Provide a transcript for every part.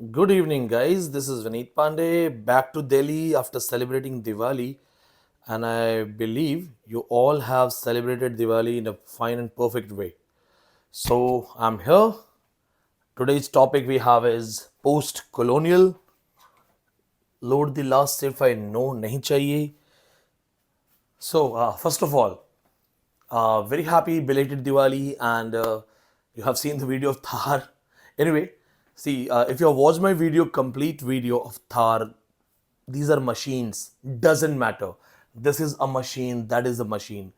Good evening, guys. This is Vineet Pandey back to Delhi after celebrating Diwali, and I believe you all have celebrated Diwali in a fine and perfect way. So I'm here. Today's topic we have is post-colonial. Load the last if I know nahi chahiye. So first of all, very happy belated Diwali, and you have seen the video of Thar. Anyway, see if you have watched my video, complete video of Thar, these are machines. Doesn't matter. This is a machine. That is a machine.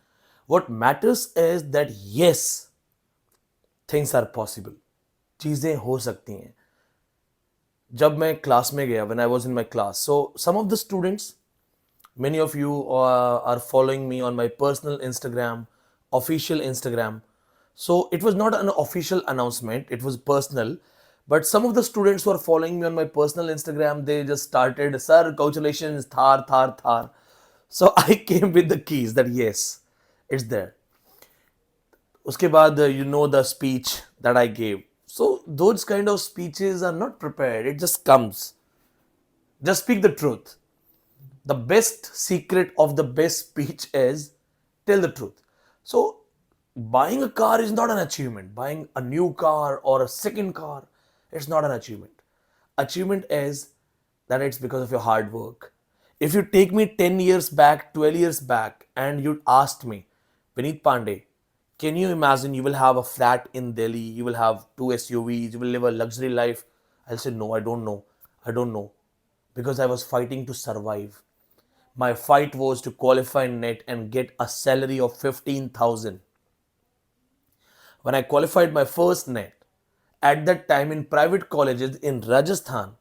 What matters is that yes, things are possible. चीजें हो सकती हैं. जब मैं class में गया, when I was in my class, so some of the students, many of you are following me on my personal Instagram, official Instagram. So it was not an official announcement, it was personal. But some of the students who are following me on my personal Instagram, they just started, Sir, congratulations, Thar, Thar, Thar. So I came with the keys that yes, it's there. Uske baad, you know the speech that I gave. So those kind of speeches are not prepared, it just comes. Just speak the truth. The best secret of the best speech is tell the truth. So, buying a car is not an achievement. Buying a new car or a second car, it's not an achievement. Achievement is that it's because of your hard work. If you take me 10 years back, 12 years back, and you asked me, Vineet Pandey, can you imagine you will have a flat in Delhi, you will have two SUVs, you will live a luxury life? I'll say, no, I don't know. I don't know. Because I was fighting to survive. My fight was to qualify net and get a salary of 15,000. When I qualified my first net, at that time in private colleges in Rajasthan,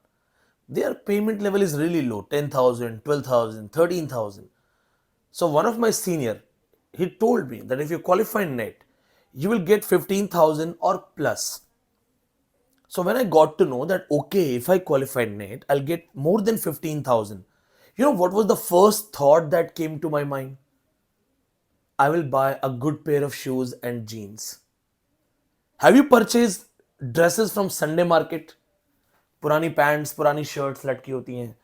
their payment level is really low, 10,000, 12,000, 13,000. So one of my senior, he told me that if you qualify net, you will get 15,000 or plus. So when I got to know that, okay, if I qualify net, I'll get more than 15,000. You know what was the first thought that came to my mind? I will buy a good pair of shoes and jeans. Have you purchased dresses from Sunday market? पुरानी pants पुरानी shirts लटकी होती हैं,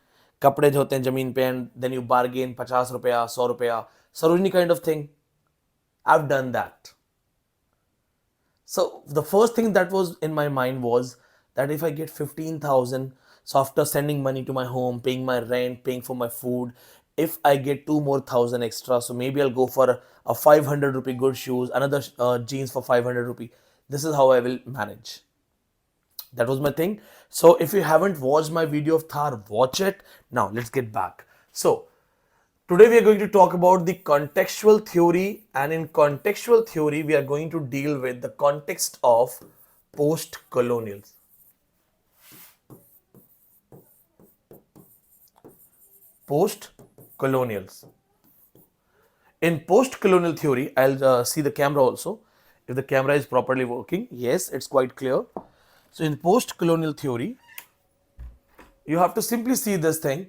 कपड़े जो होते हैं जमीन पे, एंड देन यू बार्गेन 50 रुपया 100 रुपया, Sarojini kind of thing. I've done that. So the first thing that was in my mind was that if I get 15,000, so after sending money to my home, paying my rent, paying for my food, if I get two more thousand extra, so maybe I'll go for a 500 rupee good shoes, another jeans for 500 rupee. This is how I will manage. That was my thing. So if you haven't watched my video of Thar, watch it. Now let's get back. So today we are going to talk about the contextual theory, and in contextual theory we are going to deal with the context of post-colonials. Post-colonials. In post-colonial theory, I'll see the camera also. If the camera is properly working, yes, it's quite clear. So in post-colonial theory, you have to simply see this thing.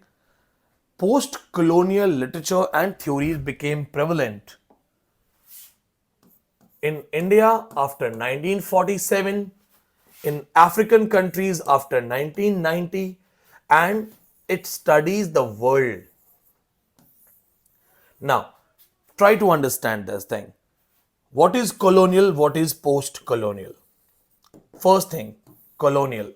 Post-colonial literature and theories became prevalent in India after 1947, in African countries after 1990, and it studies the world. Now, try to understand this thing. What is colonial? What is post-colonial? First thing, colonial.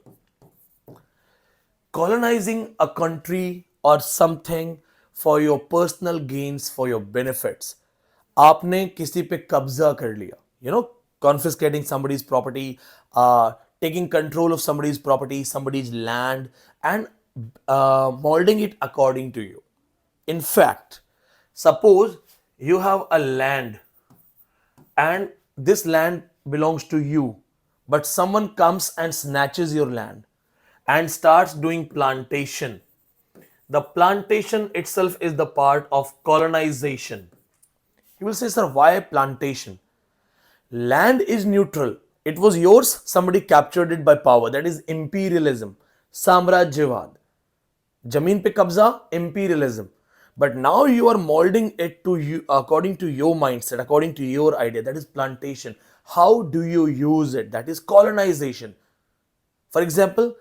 Colonizing a country or something for your personal gains, for your benefits. आपने किसी पे कब्जा कर लिया, confiscating somebody's property, taking control of somebody's property, somebody's land, and molding it according to you. In fact, suppose you have a land and this land belongs to you, but someone comes and snatches your land and starts doing plantation. The plantation itself is the part of colonization. You will say, sir, why plantation? Land is neutral. It was yours, somebody captured it by power. That is imperialism, samrajyavad. Jameen pe kabza, imperialism. But now you are molding it to you according to your mindset, according to your idea. That is plantation. How do you use it? That is colonization. For example,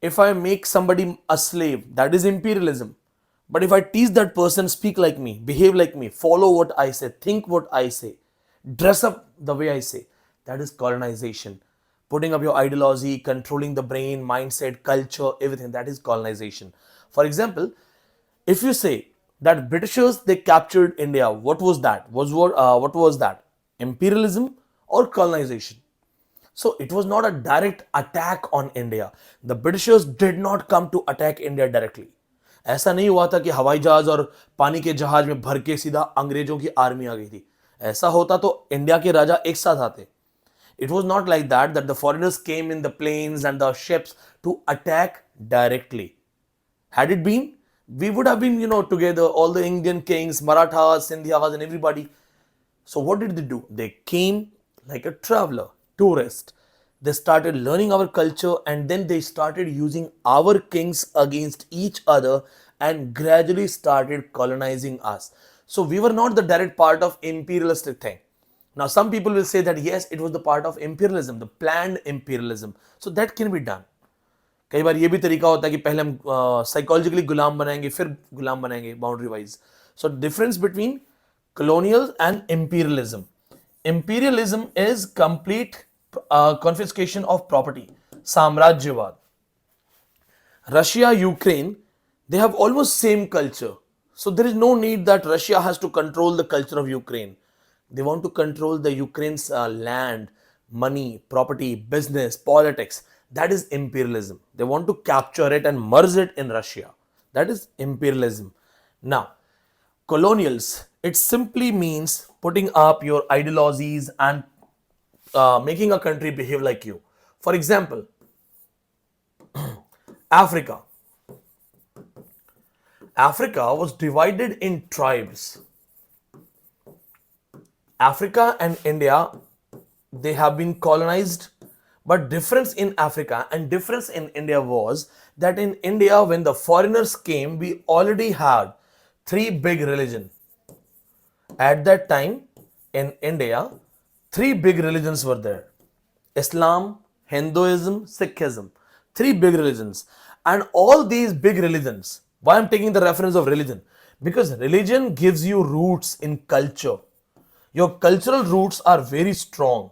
If I make somebody a slave, that is imperialism. But if I teach that person, speak like me, behave like me, follow what I say, think what I say, dress up the way I say, that is colonization. Putting up your ideology, controlling the brain, mindset, culture, everything, that is colonization. For example, if you say that Britishers they captured India, what was that? What was that? Imperialism or colonization? So it was not a direct attack on India. The Britishers did not come to attack India directly. ऐसा नहीं हुआ था कि हवाई जहाज और पानी के जहाज में भर के सीधा अंग्रेजों की आर्मी आ गई थी. ऐसा होता तो इंडिया के राजा एक साथ आते. It was not like that the foreigners came in the planes and the ships to attack directly. Had it been, we would have been, together, all the Indian kings, Marathas, Sindhyas, and everybody. So what did they do? They came like a traveler, tourist. They started learning our culture and then they started using our kings against each other and gradually started colonizing us. So we were not the direct part of imperialistic thing. Now some people will say that yes, it was the part of imperialism, the planned imperialism. So that can be done. कई बार ये भी तरीका होता है कि पहले हम psychologically गुलाम बनाएंगे फिर गुलाम बनाएंगे boundary wise. So difference between colonial and imperialism. Imperialism is complete confiscation of property, samrajyavad. Russia, Ukraine, they have almost same culture. So there is no need that Russia has to control the culture of Ukraine. They want to control the Ukraine's land, money, property, business, politics. That is imperialism. They want to capture it and merge it in Russia. That is imperialism. Now, colonials, it simply means putting up your ideologies and making a country behave like you. For example, Africa. Africa was divided in tribes. Africa and India, they have been colonized, but difference in Africa and difference in India was that in India when the foreigners came, we already had three big religions. At that time in India, three big religions were there: Islam, Hinduism, Sikhism. Three big religions. And all these big religions, why I'm taking the reference of religion? Because religion gives you roots in culture. Your cultural roots are very strong.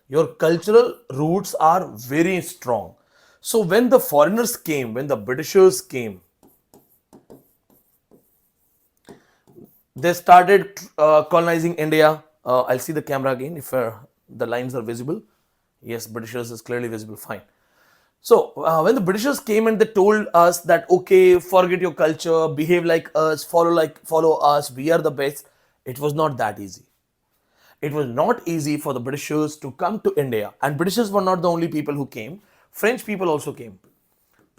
Your cultural roots are very strong. So when the foreigners came, when the Britishers came, they started colonizing India. I'll see the camera again if the lines are visible. Yes, Britishers is clearly visible, fine. So when the Britishers came and they told us that okay, forget your culture, behave like us, follow us, we are the best, it was not that easy. It was not easy for the Britishers to come to India. And Britishers were not the only people who came. French people also came.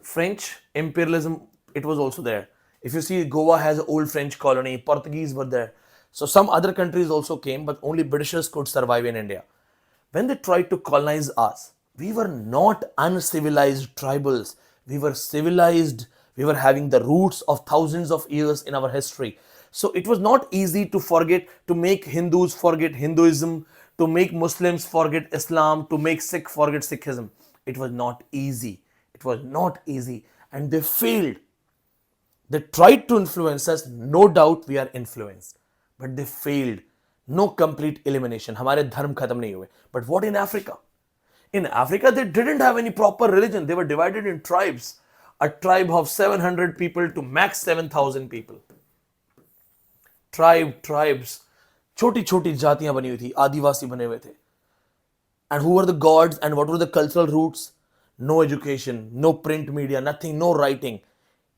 French imperialism, it was also there. If you see, Goa has an old French colony, Portuguese were there. So some other countries also came, but only Britishers could survive in India. When they tried to colonize us, we were not uncivilized tribals. We were civilized. We were having the roots of thousands of years in our history. So it was not easy to forget, to make Hindus forget Hinduism, to make Muslims forget Islam, to make Sikh forget Sikhism. It was not easy. It was not easy. And they failed. They tried to influence us. No doubt we are influenced. But they failed. No complete elimination. हमारे धर्म खत्म नहीं हुए. But what in Africa? In Africa, they didn't have any proper religion. They were divided in tribes. A tribe of 700 people to max 7,000 people. Tribes. छोटी छोटी जातियां बनी हुई थी, आदिवासी बने हुए थे. And who were the gods and what were the cultural roots? No education, no print media, nothing, no writing.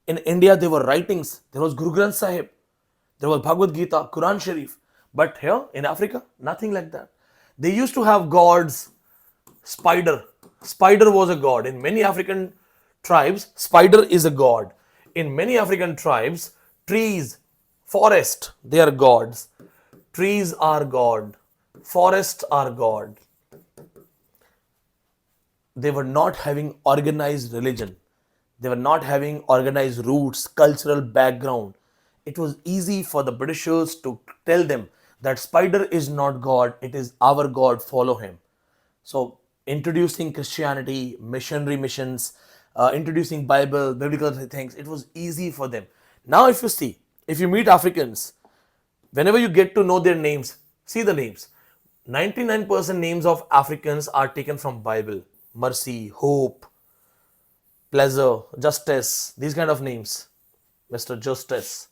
In India, there were writings. There was Guru Granth Sahib. There was Bhagavad Gita, Quran Sharif. But here in Africa, nothing like that. They used to have gods. Spider. Spider was a god. In many African tribes, spider is a god. In many African tribes, trees, forest, they are gods. Trees are god. Forests are god. They were not having organized religion. They were not having organized roots, cultural background. It was easy for the Britishers to tell them that spider is not God, it is our God, follow him. So introducing Christianity, missionary missions, introducing biblical things. It was easy for them. Now, if you see, if you meet Africans, whenever you get to know their names, see the names. 99% names of Africans are taken from Bible. Mercy, hope, pleasure, justice, these kind of names. Mr. Justice,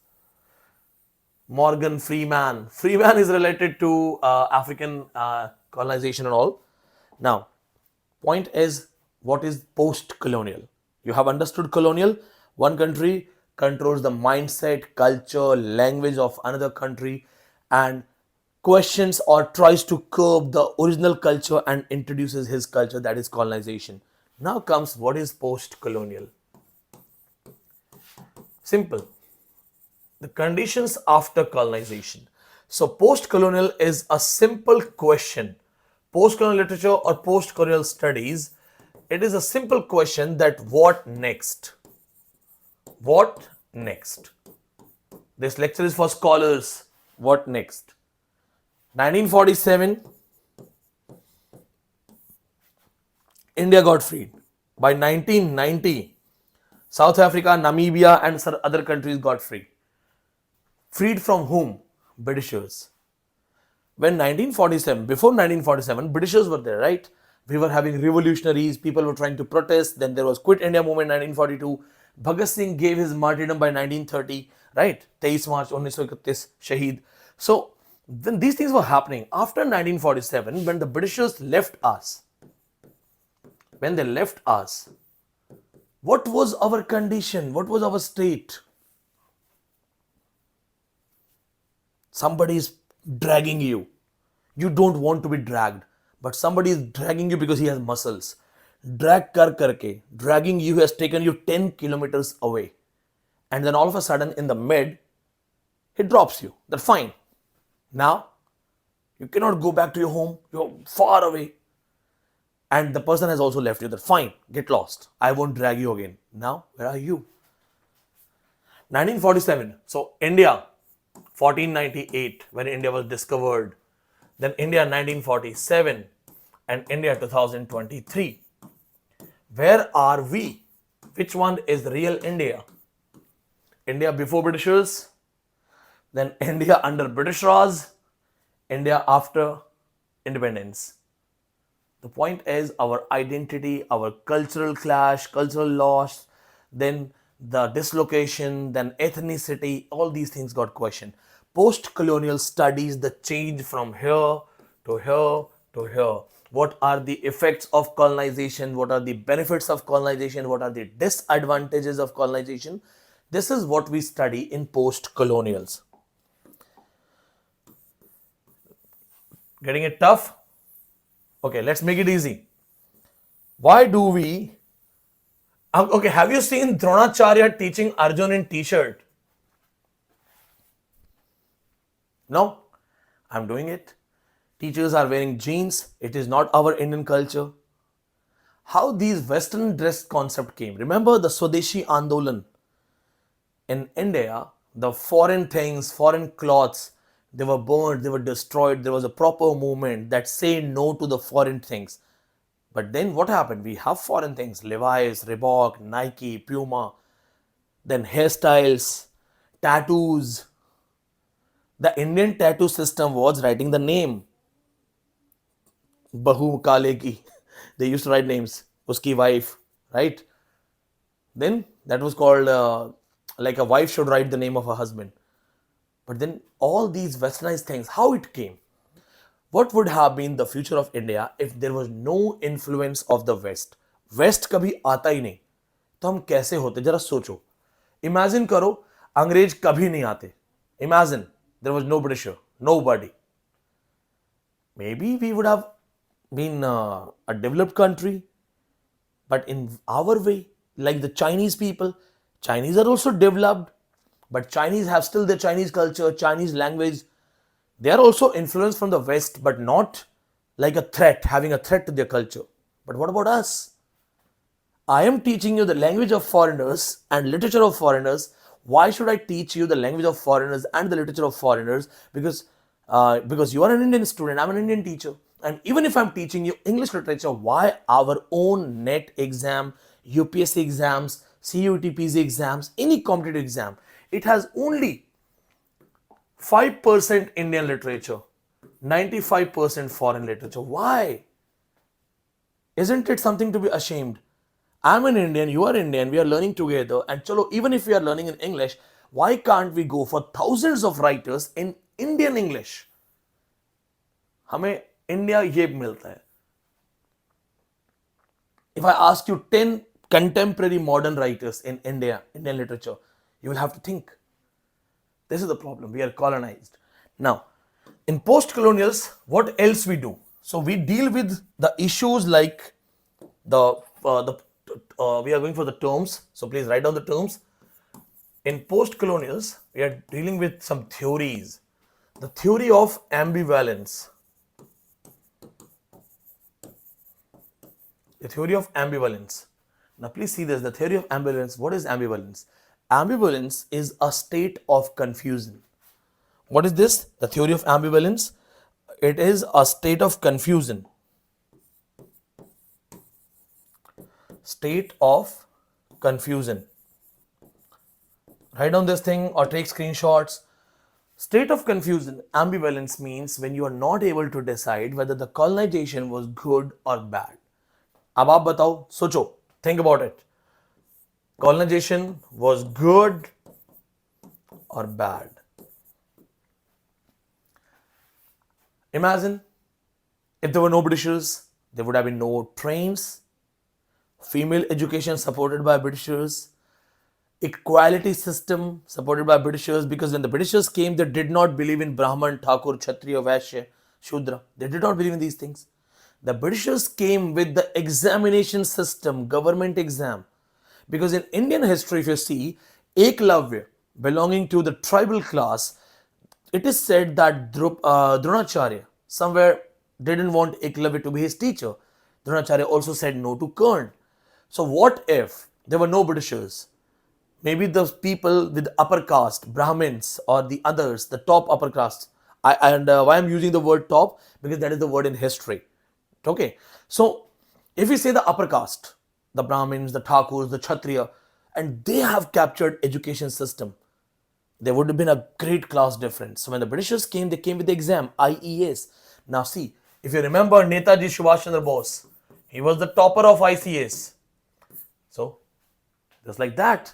Morgan Freeman. Freeman is related to African colonization and all. Now, point is, what is post-colonial? You have understood colonial. One country controls the mindset, culture, language of another country and questions or tries to curb the original culture and introduces his culture, that is colonization. Now comes what is post-colonial. Simple. The conditions after colonization. So post-colonial is a simple question. Post-colonial literature or post-colonial studies, it is a simple question that what next? What next? This lecture is for scholars. What next? 1947, India got freed. By 1990, South Africa, Namibia and other countries got free. Freed from whom? Britishers. When 1947, before 1947, Britishers were there, right? We were having revolutionaries, people were trying to protest, then there was Quit India movement 1942. Bhagat Singh gave his martyrdom by 1930, right? 23 March 1931, Shaheed. So, when these things were happening, after 1947, when the Britishers left us, when they left us, what was our condition? What was our state? Somebody is dragging you. You don't want to be dragged, but somebody is dragging you because he has muscles. Drag kar karke, dragging you has taken you 10 kilometers away. And then all of a sudden in the mid, he drops you. That's fine. Now, you cannot go back to your home. You're far away. And the person has also left you. That's fine. Get lost. I won't drag you again. Now, where are you? 1947. So, India, 1498, when India was discovered. Then India 1947 and India 2023. Where are we? Which one is the real India? India before Britishers, then India under British Raj, India after independence. The point is our identity, our cultural clash, cultural loss, then the dislocation, then ethnicity, all these things got questioned. Post-colonial studies the change from here to here to here. What are the effects of colonization? What are the benefits of colonization? What are the disadvantages of colonization? This is what we study in post-colonials. Getting it tough? Okay, let's make it easy. Why do we... Okay, have you seen Dronacharya teaching Arjun in t-shirt? No, I'm doing it. Teachers are wearing jeans. It is not our Indian culture. How these Western dress concept came. Remember the Swadeshi Andolan? In India, the foreign things, foreign cloths, they were burned, they were destroyed. There was a proper movement that said no to the foreign things. But then what happened? We have foreign things. Levi's, Reebok, Nike, Puma. Then hairstyles, tattoos. The Indian tattoo system was writing the name. Bahu Kalegi. They used to write names. Uski wife, right? Then that was called like a wife should write the name of her husband. But then all these westernized things, how it came? What would have been the future of India if there was no influence of the West? West कभी आता ही नहीं, तो हम कैसे होते? जरा सोचो. Imagine करो, अंग्रेज कभी नहीं आते. Imagine there was no Britisher, nobody. Maybe we would have been a developed country, but in our way, like the Chinese people, Chinese are also developed, but Chinese have still their Chinese culture, Chinese language. They are also influenced from the West, but not like a threat, having a threat to their culture. But what about us? I am teaching you the language of foreigners and literature of foreigners. Why should I teach you the language of foreigners and the literature of foreigners? Because you are an Indian student, I'm an Indian teacher. And even if I'm teaching you English literature, why our own NET exam, UPSC exams, CUTPC exams, any competitive exam, it has only 5% Indian literature, 95% foreign literature. Why? Isn't it something to be ashamed? I'm an Indian, you are Indian, we are learning together, and chalo, even if we are learning in English, why can't we go for thousands of writers in Indian English? हमें India ये मिलता है. If I ask you 10 contemporary modern writers in India, Indian literature, you will have to think. This is the problem. We are colonized. Now, in post-colonials, what else we do? So we deal with the issues like we are going for the terms. So please write down the terms. In post-colonials, we are dealing with some theories. The theory of ambivalence. The theory of ambivalence. Now please see this, the theory of ambivalence. What is ambivalence? Ambivalence is a state of confusion. What is this? The theory of ambivalence. It is a state of confusion. State of confusion. Write down this thing or take screenshots. State of confusion, ambivalence means when you are not able to decide whether the colonization was good or bad. अब आप बताओ, सोचो, think about it. Colonization was good or bad? Imagine if there were no Britishers, there would have been no trains, female education supported by Britishers, equality system supported by Britishers, because when the Britishers came, they did not believe in Brahman, Thakur, Kshatriya, Vaishya, Shudra. They did not believe in these things. The Britishers came with the examination system, government exam. Because in Indian history, if you see, Eklavya, belonging to the tribal class, it is said that Dronacharya somewhere didn't want Eklavya to be his teacher. Dronacharya also said no to Karn. So what if there were no Britishers? Maybe those people with upper caste, Brahmins or the others, the top upper caste. Why I'm using the word top? Because that is the word in history. Okay, so if we say the upper caste, the Brahmins, the Thakurs, the Kshatriya, and they have captured education system, there would have been a great class difference. So when the Britishers came, they came with the exam, IES. Now see, if you remember Netaji Subhash Chandra Bose, he was the topper of ICS. So just like that,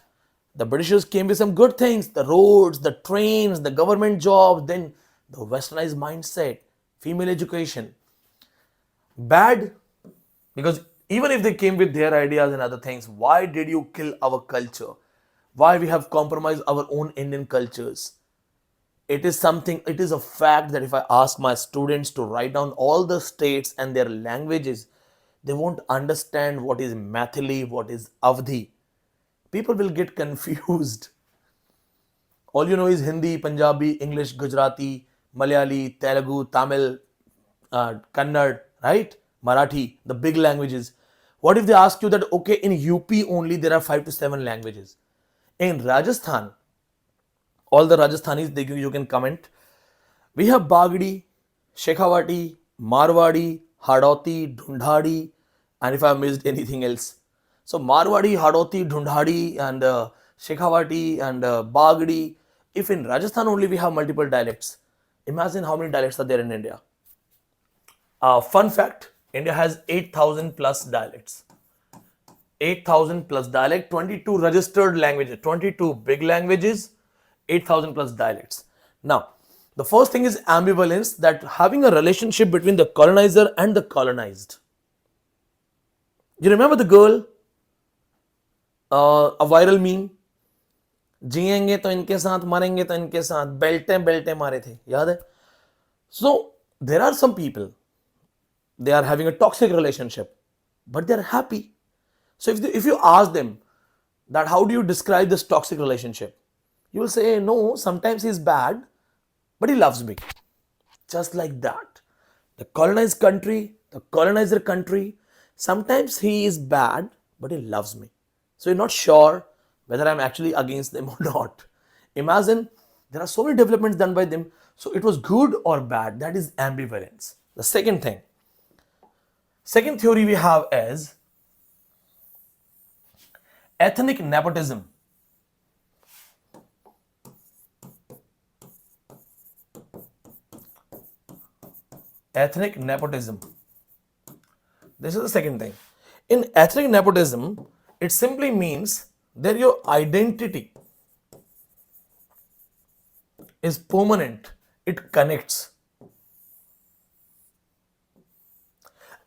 the Britishers came with some good things, the roads, the trains, the government jobs, then the westernized mindset, female education. Bad, because even if they came with their ideas and other things, why did you kill our culture? Why we have compromised our own Indian cultures? It is something, it is a fact that if I ask my students to write down all the states and their languages, they won't understand what is Maithili, what is Avdi. People will get confused. All you know is Hindi, Punjabi, English, Gujarati, Malayali, Telugu, Tamil, Kannada, right? Marathi, the big languages. What if they ask you that, okay, in UP only there are 5 to 7 languages? In Rajasthan, all the Rajasthanis, you can comment. We have Bagdi, Shekhawati, Marwadi, Hadoti, Dhundhadi, and if I missed anything else. So Marwadi, Hadoti, Dhundhadi, and Shekhawati, and Bagdi. If in Rajasthan only we have multiple dialects, imagine how many dialects are there in India. Fun fact, India has 8,000 plus dialects. 8,000 plus dialect, 22 registered languages, 22 big languages, 8,000 plus dialects. Now, the first thing is ambivalence, that having a relationship between the colonizer and the colonized. You remember the girl, a viral meme, जिएंगे तो इनके साथ मरेंगे तो इनके साथ बेल्टे बेल्टे मारे थे, याद है? So there are some people, they are having a toxic relationship, but they are happy. So if you ask them that how do you describe this toxic relationship, you will say, no, sometimes he's bad, but he loves me. Just like that. The colonized country, the colonizer country, sometimes he is bad, but he loves me. So you're not sure whether I'm actually against them or not. Imagine there are so many developments done by them. So it was good or bad. That is ambivalence. The second thing, Second theory we have is ethnic nepotism. Ethnic nepotism. This is the second thing. In ethnic nepotism, it simply means that your identity is permanent, it connects.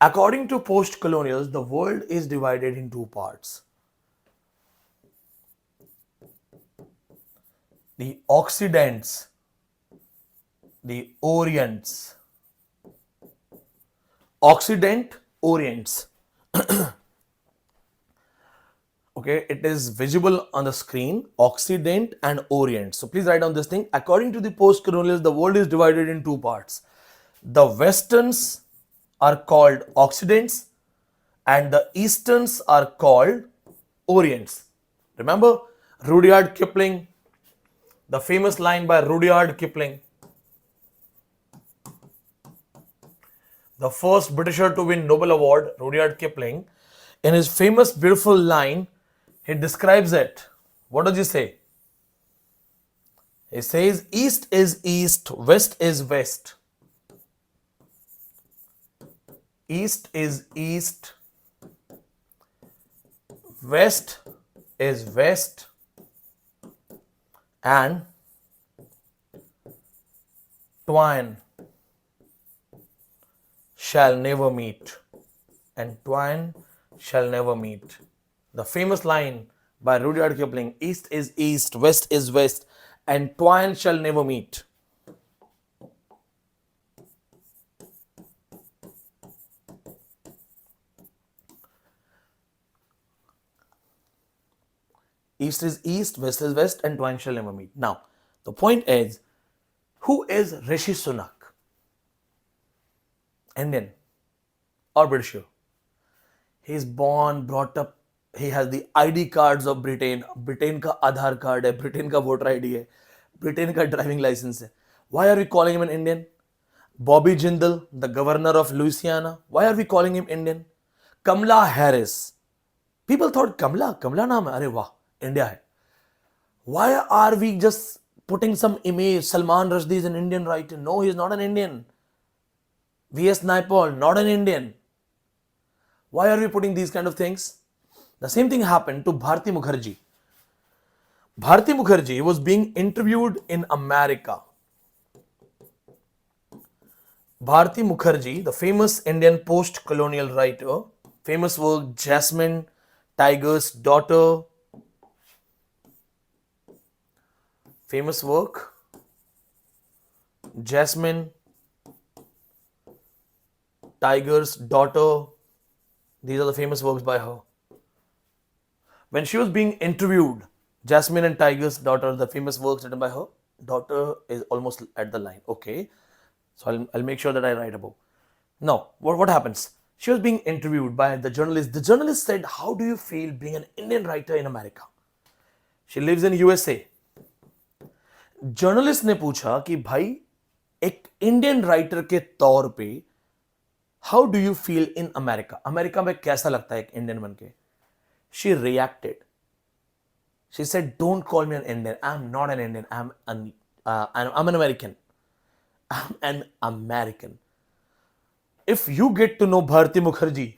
According to post-colonials, the world is divided in two parts. The Occidents, the Orients. Occident, Orients. Okay, it is visible on the screen, Occident and Orient. So please write down this thing. According to the post-colonials, the world is divided in two parts. The Westerns are called Occidents and the Easterns are called Orients. Remember Rudyard Kipling, the famous line by Rudyard Kipling, the first Britisher to win Nobel Award, Rudyard Kipling, in his famous beautiful line, he describes it. What does he say? He says, East is East, West is West. East is East, West is West, and twine shall never meet. And twine shall never meet. The famous line by Rudyard Kipling, East is East, West is West, and twine shall never meet. East is East, West is West, and twine shall never meet. Now, the point is, who is Rishi Sunak? Indian or British? He is born, brought up, he has the ID cards of Britain. Britain का आधार card है, Britain का voter ID है, Britain का driving licence है. Why are we calling him an Indian? Bobby Jindal, the governor of Louisiana. Why are we calling him Indian? Kamala Harris. People thought Kamala नाम है, अरे वाह, India है. Why are we just putting some image? Salman Rushdie is an Indian writer. No, he is not an Indian. V.S. Naipaul, not an Indian. Why are we putting these kind of things? The same thing happened to Bharti Mukherjee. Bharti Mukherjee was being interviewed in America. Bharti Mukherjee, the famous Indian post-colonial writer, famous work Jasmine, Tiger's Daughter, famous work Jasmine, Tiger's Daughter. These are the famous works by her. When she was being interviewed, Jasmine and Tiger's Daughter, the famous works written by her, daughter is almost at the line. Okay, so I'll make sure that I write above. Now, what happens? She was being interviewed by the journalist. The journalist said, how do you feel being an Indian writer in America? She lives in USA. Journalist ने पूछा कि भाई एक Indian writer के तौर पे how do you feel in America, America में कैसा लगता है एक इंडियन बन के? She reacted, she said don't call me an Indian, I am not an Indian, I am an American, I am an American. If you get to know Bharti Mukherjee,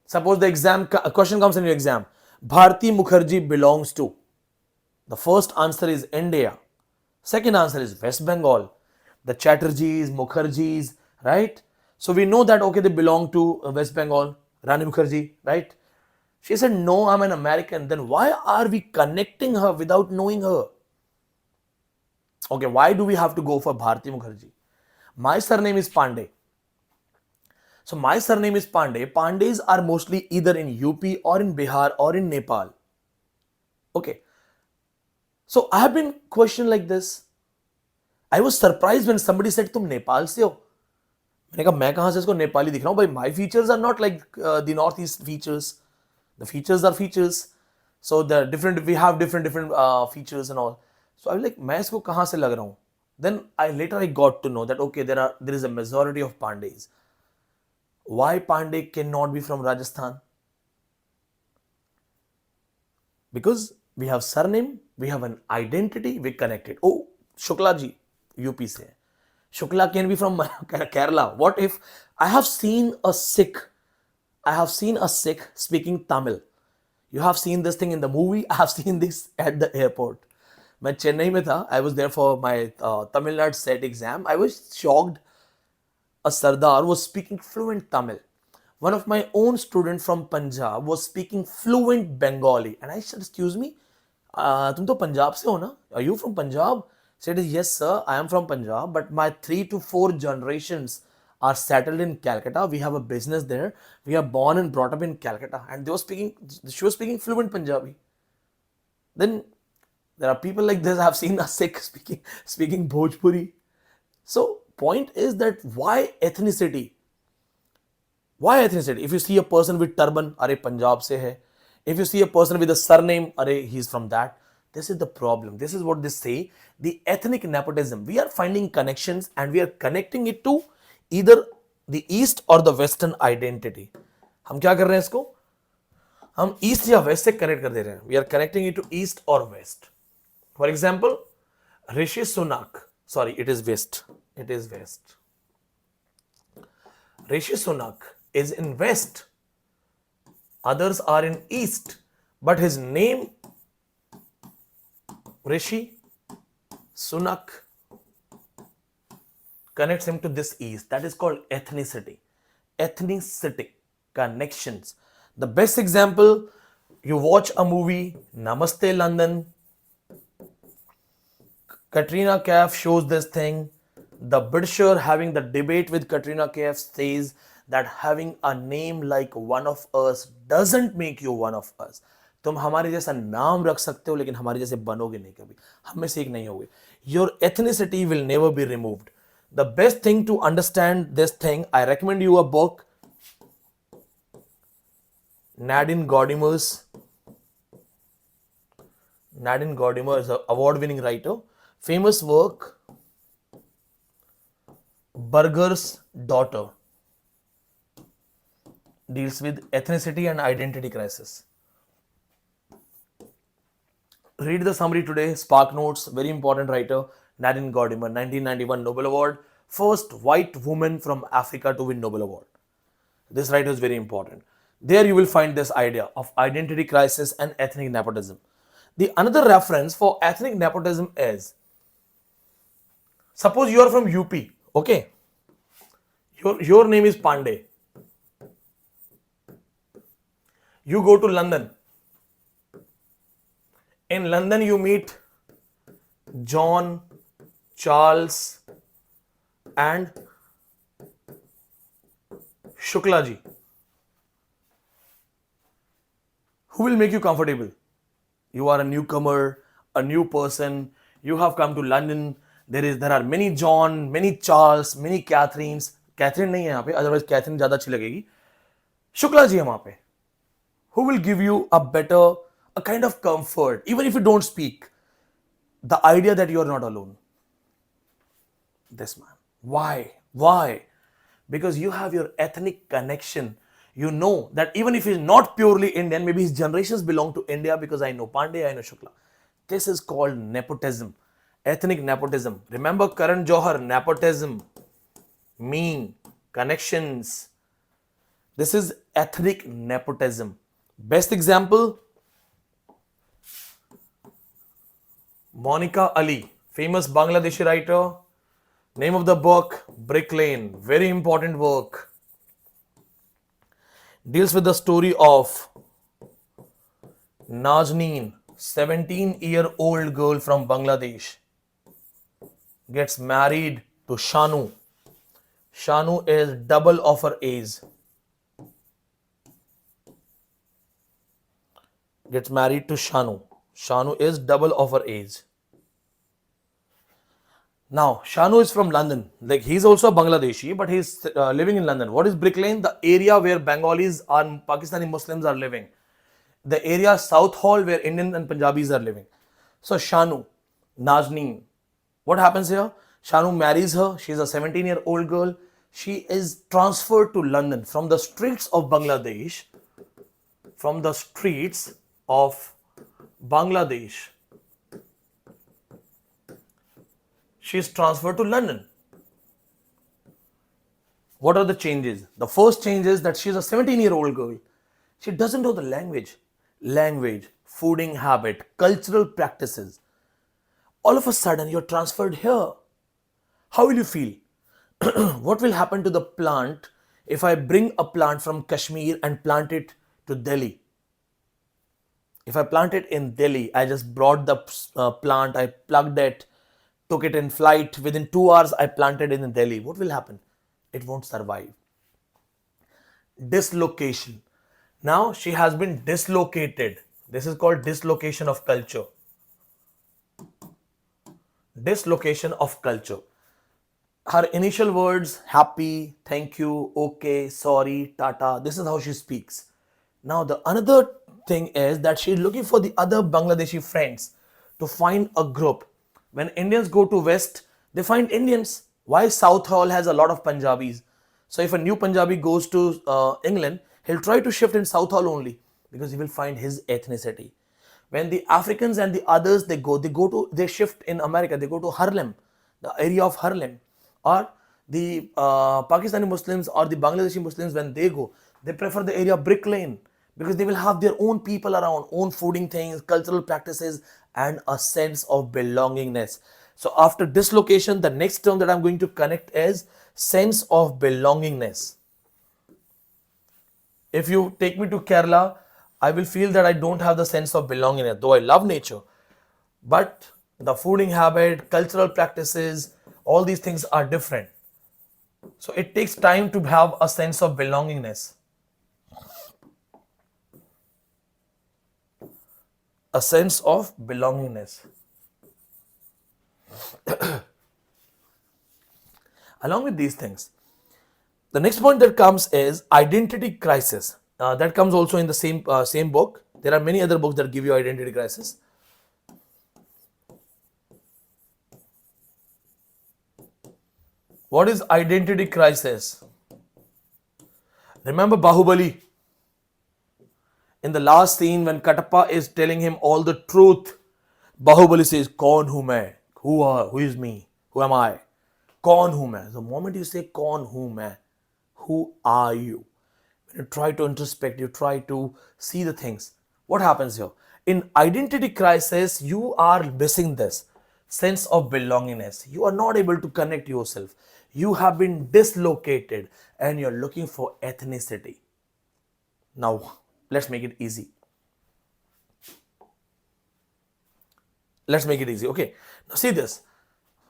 suppose the exam question comes in your exam, Bharti Mukherjee belongs to, the first answer is India, second answer is West Bengal, the Chatterjees, Mukherjees, right? So we know that okay, they belong to West Bengal, Rani Mukherjee, right? She said no, I'm an American. Then why are we connecting her without knowing her? Okay, why do we have to go for Bharti Mukherjee? My surname is Pandey. So my surname is Pandey. Pandeys are mostly either in UP or in Bihar or in Nepal. Okay. So I have been questioned like this. I was surprised when somebody said तुम नेपाल से हो. मैंने कहा मैं कहाँ से इसको नेपाली दिख रहा हूँ भाई. My features are not like the northeast features. The features are features. So the different, we have different features and all. So I was like मैं इसको कहाँ से लग रहा हूँ. Then later I got to know that okay, there is a majority of Pandeys. Why Pandey cannot be from Rajasthan? Because we have surname, we have an identity, we connect it. Oh, Shukla ji, UP se hai. Shukla can be from Kerala. What if I have seen a Sikh? I have seen a Sikh speaking Tamil. You have seen this thing in the movie. I have seen this at the airport. मैं चेन्नई में था. I was there for my Tamil Nadu set exam. I was shocked. A Sardar was speaking fluent Tamil. One of my own student from Punjab was speaking fluent Bengali. And I said, excuse me, तुम तो पंजाब से हो ना? Are you from Punjab? Said, yes sir, I am from Punjab, but my 3 to 4 generations are settled in Calcutta. We have a business there. We are born and brought up in Calcutta. And she was speaking fluent Punjabi. Then there are people like this. I have seen a Sikh speaking Bhojpuri. So point is that why ethnicity? Why ethnicity? If you see a person with turban, are Punjab se hai. If you see a person with a surname, are he's from that. This is the problem. This is what they say. The ethnic nepotism. We are finding connections and we are connecting it to either the east or the western identity. हम क्या कर रहे हैं इसको? हम east या west से connect कर दे रहे हैं. We are connecting it to east or west. For example, Rishi Sunak. Sorry, it is west. It is west. Rishi Sunak is in west. Others are in east. But his name, Rishi Sunak, connects him to this east. That is called ethnicity. Ethnicity. Connections. The best example, you watch a movie, Namaste London. Katrina Kaif shows this thing. The Britisher having the debate with Katrina Kaif says that having a name like one of us doesn't make you one of us. तुम हमारे जैसा नाम रख सकते हो लेकिन हमारे जैसे बनोगे नहीं कभी. हम में से एक नहीं होगे. Your ethnicity will never be removed. The best thing to understand this thing, I recommend you a book. Nadine Gordimer is an award-winning writer. Famous work, Burger's Daughter, deals with ethnicity and identity crisis. Read the summary today, Spark Notes, very important writer, Nadine Gordimer, 1991 Nobel Award, first white woman from Africa to win Nobel Award. This writer is very important. There you will find this idea of identity crisis and ethnic nepotism. The another reference for ethnic nepotism is, suppose you are from UP, okay? Your name is Pandey. You go to London. In London, you meet John, Charles, and Shukla ji. Who will make you comfortable? You are a newcomer, a new person. You have come to London. There are many John, many Charles, many Catherines. Catherine नहीं है यहाँ पे, otherwise Catherine ज़्यादा अच्छी लगेगी. शुक्ला जी है वहाँ पे. Who will give you a kind of comfort, even if you don't speak, the idea that you are not alone. This man. Why? Why? Because you have your ethnic connection. You know that even if he's not purely Indian, maybe his generations belong to India because I know Pandey, I know Shukla. This is called nepotism. Ethnic nepotism. Remember Karan Johar, nepotism, mean, connections. This is ethnic nepotism. Best example, Monica Ali, famous Bangladeshi writer. Name of the book, Brick Lane, very important work. Deals with the story of Nazneen, 17-year-old girl from Bangladesh, gets married to Shanu. Shanu is double of her age. Gets married to Shanu. Shanu is double of her age. Now, Shanu is from London. Like, he's also a Bangladeshi, but he's living in London. What is Brick Lane? The area where Bengalis and Pakistani Muslims are living. The area South Hall where Indian and Punjabis are living. So, Shanu, Nazneen. What happens here? Shanu marries her. She's a 17-year-old girl. She is transferred to London from the streets of Bangladesh, from the streets of Bangladesh. She is transferred to London. What are the changes? The first change is that she is a 17-year-old girl. She doesn't know the language, fooding habit, cultural practices. All of a sudden, you're transferred here. How will you feel? What will happen to the plant if I bring a plant from Kashmir and plant it to Delhi? If I plant it in Delhi, I just brought the plant, I plugged it, took it in flight. Within 2 hours, I planted it in Delhi. What will happen? It won't survive. Dislocation. Now she has been dislocated. This is called dislocation of culture. Dislocation of culture. Her initial words, happy, thank you, okay, sorry, tata. This is how she speaks. Now the another thing is that she's looking for the other Bangladeshi friends to find a group. When Indians go to West, they find Indians. Why South Hall has a lot of Punjabis? So if a new Punjabi goes to England, he'll try to shift in South Hall only because he will find his ethnicity. When the Africans and the others they shift in America, they go to Harlem, the area of Harlem, or the Pakistani Muslims or the Bangladeshi Muslims, when they go, they prefer the area Brick Lane because they will have their own people around, own fooding things, cultural practices, and a sense of belongingness. So after dislocation, the next term that I'm going to connect is sense of belongingness. If you take me to Kerala, I will feel that I don't have the sense of belongingness, though I love nature. But the fooding habit, cultural practices, all these things are different. So it takes time to have a sense of belongingness. A sense of belongingness. Along with these things, the next point that comes is identity crisis. That comes also in the same book. There are many other books that give you identity crisis. What is identity crisis? Remember Bahubali? In the last scene, when Katappa is telling him all the truth, Bahubali says, "Kaun hu main? Who is me? Who am I? Kaun hu main?" The moment you say "Kaun hu main," who are you? When you try to introspect, you try to see the things. What happens here? In identity crisis, you are missing this sense of belongingness. You are not able to connect yourself. You have been dislocated and you're looking for ethnicity. Now, let's make it easy. Let's make it easy. Okay. Now, see this.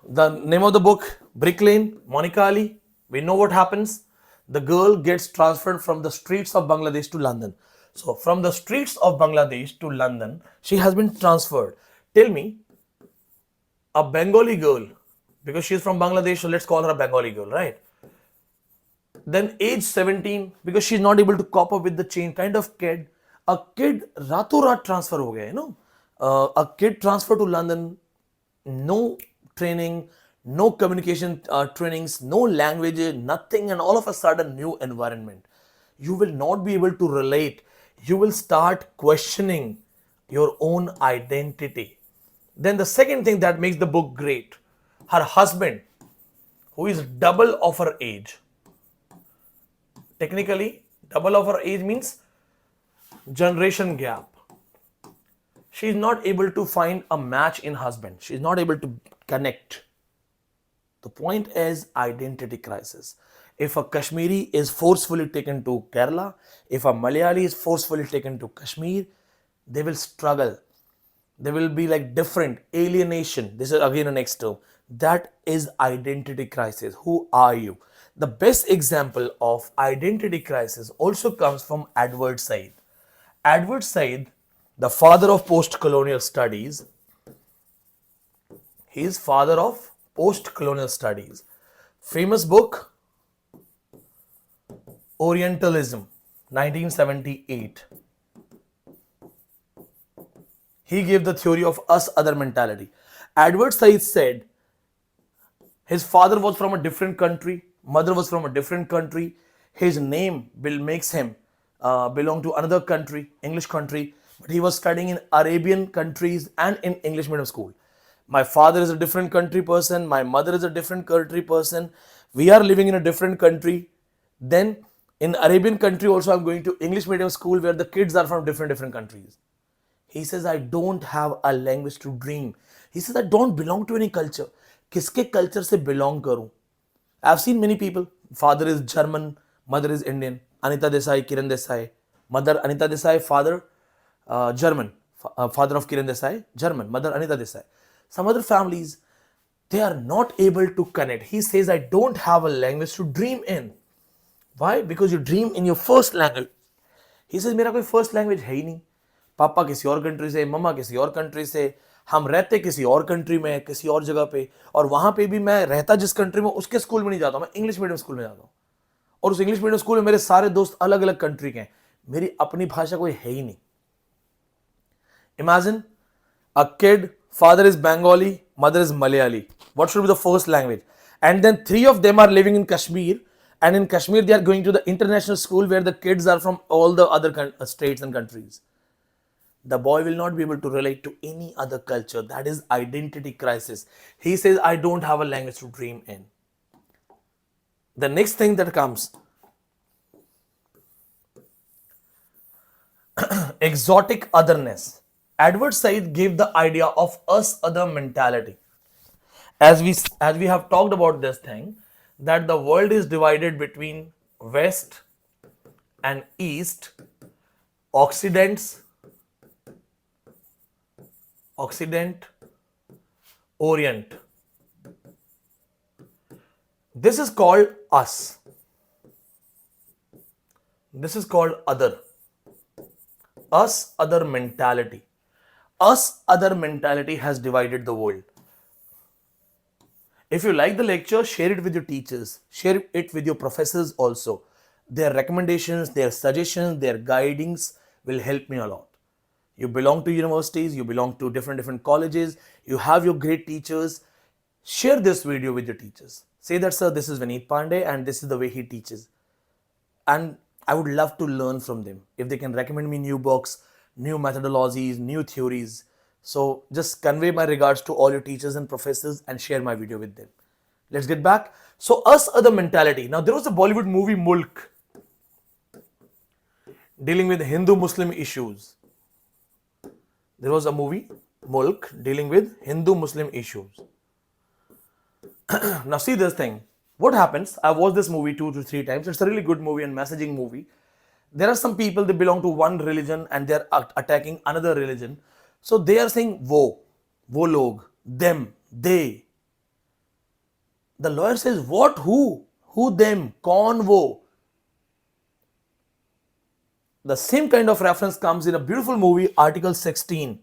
The name of the book, Brick Lane, Monica Ali. We know what happens. The girl gets transferred from the streets of Bangladesh to London. So, from the streets of Bangladesh to London, she has been transferred. Tell me, a Bengali girl, because she is from Bangladesh, so let's call her a Bengali girl, right? Then age 17, because she's not able to cope up with the change, kind of kid, a kid rato rat transfer ho gaya, a kid transfer to London, no training, no communication trainings, no language, nothing, and all of a sudden new environment. You will not be able to relate. You will start questioning your own identity. Then the second thing that makes the book great, her husband, who is double of her age. Technically, double of her age means generation gap. She is not able to find a match in husband. She is not able to connect. The point is identity crisis. If a Kashmiri is forcefully taken to Kerala, if a Malayali is forcefully taken to Kashmir, they will struggle. They will be like different, alienation. This is again a next term. That is identity crisis. Who are you? The best example of identity crisis also comes from Edward Said. Edward Said, the father of post-colonial studies, he is father of post-colonial studies. Famous book, Orientalism, 1978. He gave the theory of us-other mentality. Edward Said said his father was from a different country, mother was from a different country. His name will makes him belong to another country, English country, but he was studying in Arabian countries and in English medium school. My father is a different country person, my mother is a different country person, we are living in a different country. Then in Arabian country also I'm going to English medium school where the kids are from different countries. He says, I don't have a language to dream. He says, I don't belong to any culture. किसके culture से belong करूं? I've seen many people. Father is German, mother is Indian. Anita Desai, Kiran Desai. Mother Anita Desai, father German. Father of Kiran Desai, German. Mother Anita Desai. Some other families, they are not able to connect. He says, I don't have a language to dream in. Why? Because you dream in your first language. He says, मेरा कोई first language है ही नहीं. पापा किसी और country से, मम्मा किसी और कंट्री से, हम रहते किसी और कंट्री में, किसी और जगह पे, और वहां पे भी मैं रहता जिस कंट्री में उसके स्कूल में नहीं जाता, मैं इंग्लिश मीडियम स्कूल में जाता हूँ, और उस इंग्लिश मीडियम स्कूल में मेरे सारे दोस्त अलग अलग कंट्री के हैं, मेरी अपनी भाषा कोई है ही नहीं. Imagine a kid, father is Bengali, mother is Malayali. What should be the first language? And then 3 of them are living in Kashmir, and in Kashmir they are going to the international school where the kids are from all the other states and countries. The boy will not be able to relate to any other culture. That is identity crisis. He says, I don't have a language to dream in. The next thing that comes, exotic otherness. Edward Said gave the idea of us other mentality. As we have talked about this thing, that the world is divided between West and East, Occident, Orient. This is called us. This is called other. Us other mentality. Us other mentality has divided the world. If you like the lecture, share it with your teachers, share it with your professors also. Their recommendations, their suggestions, their guidings will help me a lot. You belong to universities, you belong to different colleges, you have your great teachers. Share this video with your teachers. Say that, sir, this is Vineet Pandey and this is the way he teaches. And I would love to learn from them. If they can recommend me new books, new methodologies, new theories. So just convey my regards to all your teachers and professors and share my video with them. Let's get back. So us other mentality. Now there was a Bollywood movie Mulk dealing with Hindu-Muslim issues. There was a movie Mulk dealing with Hindu-Muslim issues. Now see this thing. What happens? I've watched this movie 2 to 3 times. It's a really good movie and messaging movie. There are some people, they belong to one religion and they're attacking another religion. So they are saying wo log, them, they. The lawyer says, what, who them, kaun wo. The same kind of reference comes in a beautiful movie, Article 16,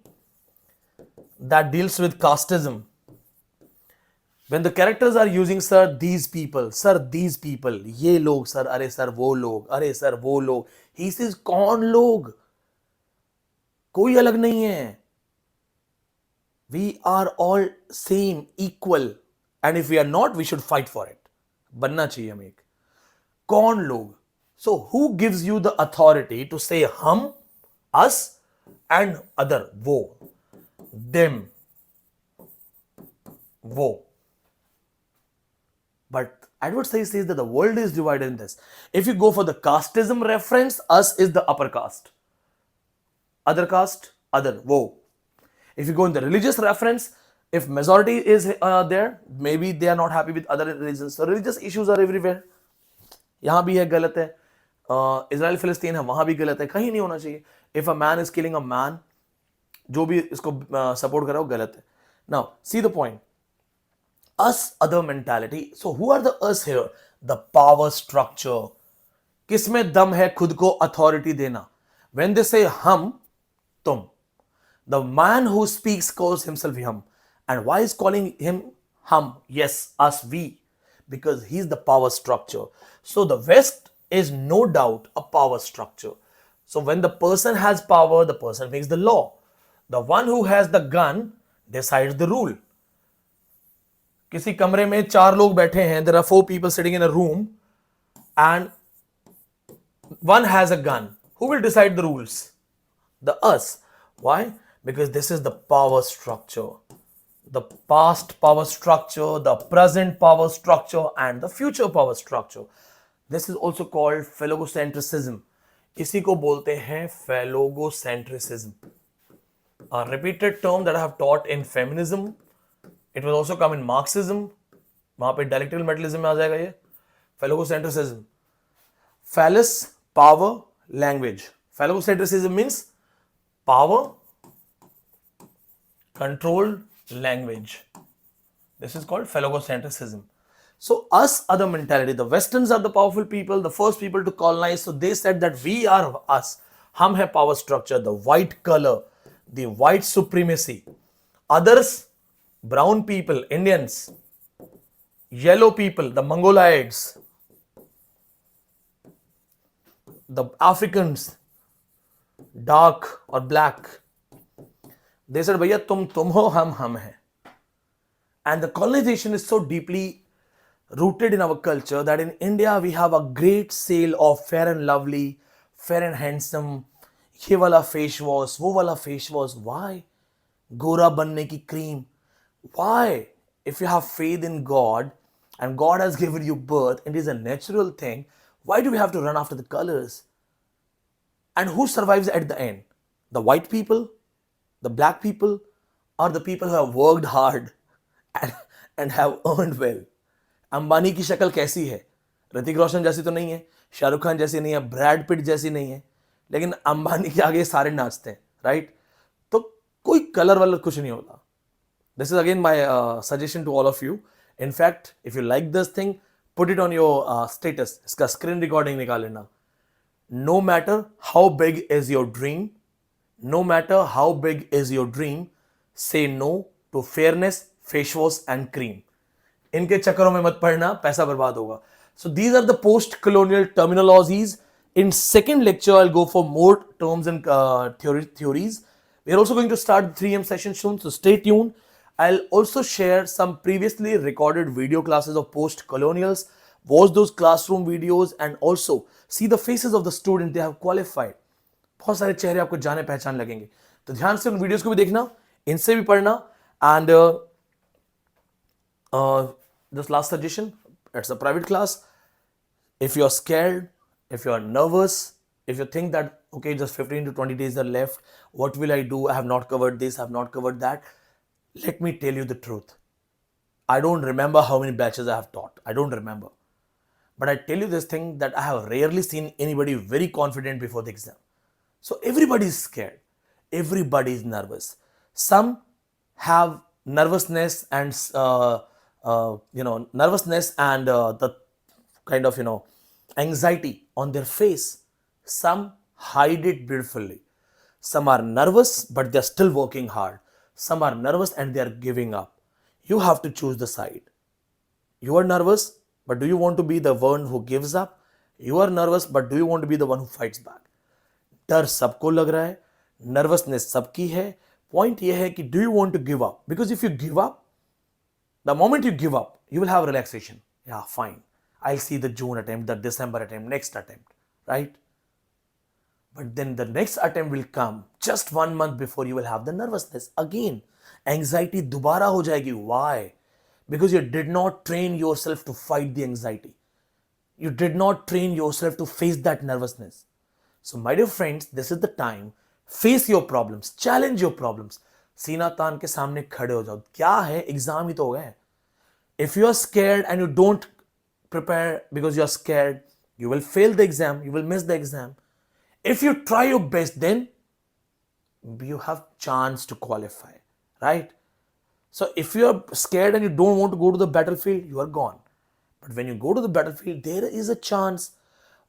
that deals with casteism. When the characters are using sir, these people, ye log, sir, are sir, wo log. He says, kaun log? Koi alag nahi hai. We are all same, equal. And if we are not, we should fight for it. Banna chahiye hum ek. Kaun log? So who gives you the authority to say hum, us, and other, wo, them, wo? But Edward Said says that the world is divided in this. If you go for the casteism reference, us is the upper caste. Other caste, other, wo. If you go in the religious reference, if majority is there, maybe they are not happy with other religions. So religious issues are everywhere. यहाँ भी है गलत है, Israel फिलिस्तीन है वहाँ भी गलत है, कहीं नहीं होना चाहिए. If a man is killing a man, जो भी इसको support कर रहा हो गलत है. Now see the point. Us other mentality. So who are the us here? The power structure. किसमें दम है खुद को authority देना? When they say हम, तुम. The man who speaks calls himself hum. And why is calling him hum? Yes, us, we. Because he's the power structure. So the West is no doubt a power structure. So when the person has power, the person makes the law. The one who has the gun decides the rule. किसी कमरे में 4 लोग बैठे हैं, there are 4 people sitting in a room and one has a gun. Who will decide the rules? The us. Why? Because this is the power structure. The past power structure, the present power structure, and the future power structure. This is also called phallogocentrism. इसी को बोलते हैं phallogocentrism. A repeated term that I have taught in feminism. It will also come in Marxism. वहां पे dialectical materialism में आ जाएगा ये. Phallogocentrism. Phallus, power, language. Phallogocentrism means power, controlled language. This is called phallogocentrism. So us are the mentality. The Westerns are the powerful people, the first people to colonize. So they said that we are us. हम है power structure, the white color, the white supremacy. Others, brown people, Indians, yellow people, the Mongoloids, the Africans, dark or black. They said, भैया तुम हो, हम हैं. And the colonization is so deeply rooted in our culture that in India we have a great sale of fair and lovely, fair and handsome, ये वाला face wash, वो वाला face wash. Why? गोरा बनने की cream. Why? If you have faith in God and God has given you birth, it is a natural thing. Why do we have to run after the colors? And who survives at the end? The white people, the black people, or the people who have worked hard and have earned well? Ambani की शक्ल कैसी है? ऋतिक रोशन जैसी तो नहीं है, शाहरुख खान जैसी नहीं है, ब्रैड पिट जैसी नहीं है, लेकिन अंबानी के आगे सारे नाचते हैं, राइट? तो कोई कलर वाला कुछ नहीं होता. This is again my suggestion to all of you. In fact, if you like this thing, put it on your status. इसका screen recording निकाल लेना. No matter how big is your dream, no matter how big is your dream, say no to fairness, face wash and cream. इनके चक्करों में मत पड़ना, पैसा बर्बाद होगा. So these are the post-colonial terminologies. In second lecture, I'll go for more terms and theories. We're also going to start the 3M session soon, so stay tuned. I'll also share some previously recorded video classes of post-colonials. Watch those classroom videos and also see the faces of the students they have qualified. बहुत सारे चेहरे आपको जाने पहचान लगेंगे, तो ध्यान से उन वीडियोस को भी देखना, इनसे भी पढ़ना. And this last suggestion, it's a private class. If you're scared, if you're nervous, if you think that okay, just 15 to 20 days are left, what will I do? I have not covered this, I have not covered that. Let me tell you the truth. I don't remember how many batches I have taught. I don't remember. But I tell you this thing that I have rarely seen anybody very confident before the exam. So everybody is scared. Everybody is nervous. Some have nervousness and nervousness and the kind of anxiety on their face. Some hide it beautifully. Some are nervous but they're still working hard. Some are nervous and they are giving up. You have to choose the side. You are nervous, but do you want to be the one who gives up? You are nervous, but do you want to be the one who fights back? डर सबको लग रहा है, nervousness सबकी है. Point ये है कि do you want to give up? Because if you give up, the moment you give up, you will have relaxation. Yeah, fine. I'll see the June attempt, the December attempt, next attempt, right? But then the next attempt will come just 1 month before you will have the nervousness. Again, anxiety दोबारा हो जाएगी. Why? Because you did not train yourself to fight the anxiety. You did not train yourself to face that nervousness. So my dear friends, this is the time. Face your problems. Challenge your problems. सीना तान के सामने खड़े हो जाओ. क्या है? Exam ही तो हो गए. If you are scared and you don't prepare because you are scared, you will fail the exam. You will miss the exam. If you try your best, then you have chance to qualify, right? So if you are scared and you don't want to go to the battlefield, you are gone. But when you go to the battlefield, there is a chance.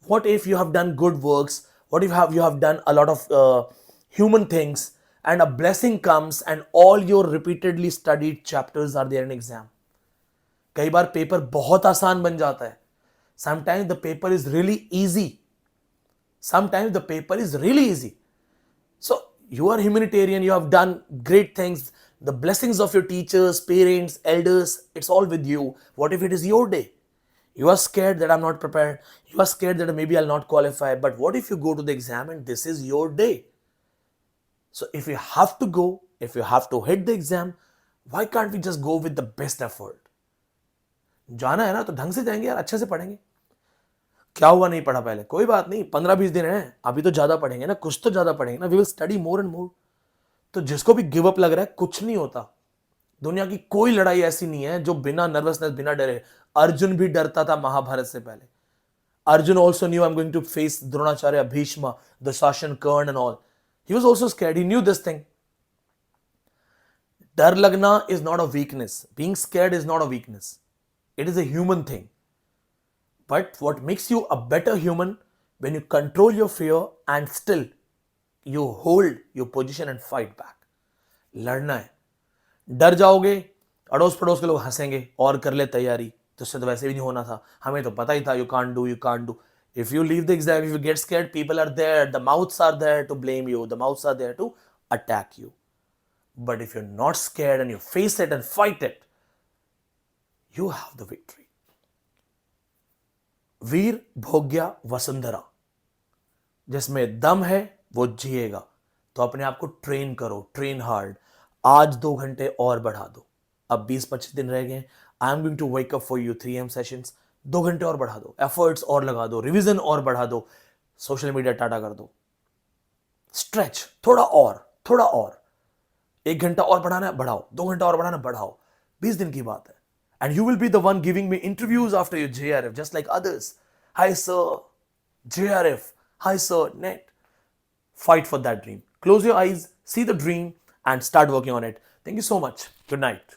What if you have done good works? What if you have done a lot of human things and a blessing comes and all your repeatedly studied chapters are there in exam? कई बार paper बहुत आसान बन जाता है. Sometimes the paper is really easy. Sometimes the paper is really easy. So you are humanitarian, you have done great things, The blessings of your teachers, parents, elders, it's all with you. What if it is your day? You are scared that I'm not prepared. You are scared that maybe I'll not qualify. But what if you go to the exam and this is your day? So if you have to go, if you have to hit the exam, why can't we just go with the best effort? जाना है ना तो ढंग से जाएंगे यार, अच्छे से पढ़ेंगे. क्या हुआ नहीं पढ़ा पहले, कोई बात नहीं, 15-20 दिन है, अभी तो ज्यादा पढ़ेंगे ना, कुछ तो ज्यादा पढ़ेंगे ना. We will study more and more. तो जिसको भी गिव अप लग रहा है, कुछ नहीं होता. दुनिया की कोई लड़ाई ऐसी नहीं है जो बिना नर्वसनेस, बिना डरे. अर्जुन भी डरता था महाभारत से पहले. Arjun also knew I'm going to face Dronacharya, Bhishma, the Sashan, Karn and all. He was also scared. He knew this thing. Dar lagna is not a weakness. Being scared is not a weakness. It is a human thing. But what makes you a better human when you control your fear and still you hold your position and fight back. लड़ना है. डर जाओगे, अड़ोस पड़ोस के लोग हंसेंगे और कर ले तैयारी. तुझसे तो वैसे भी नहीं होना था, हमें तो पता ही था, you can't do, you can't do. If you leave the exam, if you get scared, people are there, the mouths are there to blame you, the mouths are there to attack you. But if you're not scared and you face it and fight it, you have the victory. वीर भोग्या वसुंधरा, जिसमें दम है वो जिएगा. तो अपने आप को train करो, train hard. आज 2 घंटे और बढ़ा दो. अब 20-25 दिन रह गए. I am going to wake up for you 3 AM sessions. 2 घंटे और बढ़ा दो, एफर्ट्स और लगा दो, रिवीजन और बढ़ा दो, सोशल मीडिया टाटा कर दो. स्ट्रेच थोड़ा और 1 घंटा और बढ़ाना है बढ़ाओ, 2 घंटा और बढ़ाना बढ़ाओ. 20 दिन की बात है. And you will be the one giving me interviews after your JRF, just like others. Hi sir, JRF. Hi sir, net. Fight for that dream. Close your eyes, see the dream, and start working on it. Thank you so much. Good night.